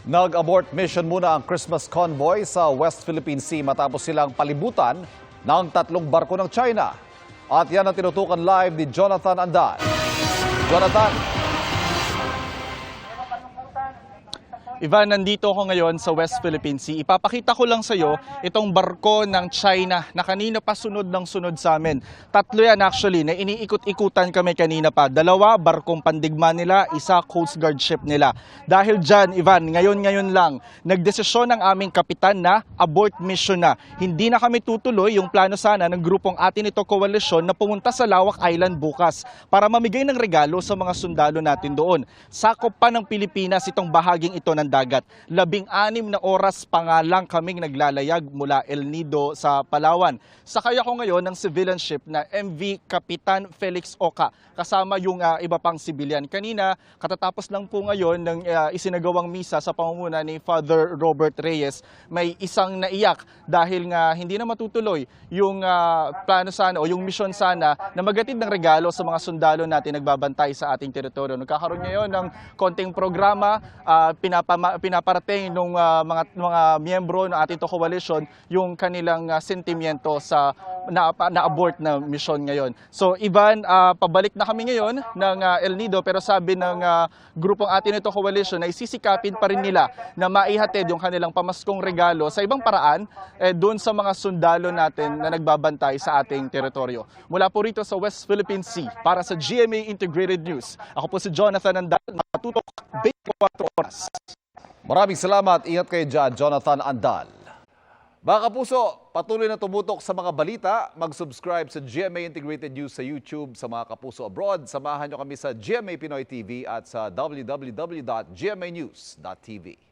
Nag-abort mission muna ang Christmas convoy sa West Philippine Sea matapos silang palibutan ng 3 barko ng China. At yan ang tinutukan live ni Jonathan Andal. Jonathan. Ivan, nandito ako ngayon sa West Philippine Sea. Ipapakita ko lang sa iyo itong barko ng China na kanina pa sunod ng sunod sa amin. 3 yan actually, na iniikot-ikutan kami kanina pa. 2 barkong pandigma nila, 1 Coast Guard ship nila. Dahil dyan, Ivan, ngayon lang, nagdesisyon ng aming kapitan na abort mission na. Hindi na kami tutuloy yung plano sana ng grupong atin ito koalisyon na pumunta sa Lawak Island bukas para mamigay ng regalo sa mga sundalo natin doon. Sakop pa ng Pilipinas itong bahaging ito ng dagat. 16 na oras pa nga lang kaming naglalayag mula El Nido sa Palawan. Sakay ako ngayon ng civilian ship na MV Kapitan Felix Oca kasama yung iba pang civilian. Kanina, katatapos lang po ngayon ng isinagawang misa sa pamumuno ni Father Robert Reyes, may isang naiyak dahil nga hindi na matutuloy yung plano sana o yung mission sana na magatid ng regalo sa mga sundalo natin nagbabantay sa ating teritoryo. Nagkakaroon ngayon ng konting programa, pinaparating ng mga miyembro ng ating coalition yung kanilang sentimiento sa na-abort na mission ngayon. So Ivan, pabalik na kami ngayon ng El Nido pero sabi ng grupong atin ito coalition na isisikapin pa rin nila na maihatid yung kanilang pamaskong regalo sa ibang paraan doon sa mga sundalo natin na nagbabantay sa ating teritoryo. Mula po rito sa West Philippine Sea para sa GMA Integrated News. Ako po si Jonathan Andal, matutok 24 oras. Maraming salamat. Ingat kayo dyan, Jonathan Andal. Mga kapuso, patuloy na tumutok sa mga balita. Mag-subscribe sa GMA Integrated News sa YouTube. Sa mga kapuso abroad, samahan nyo kami sa GMA Pinoy TV at sa www.gmanews.tv.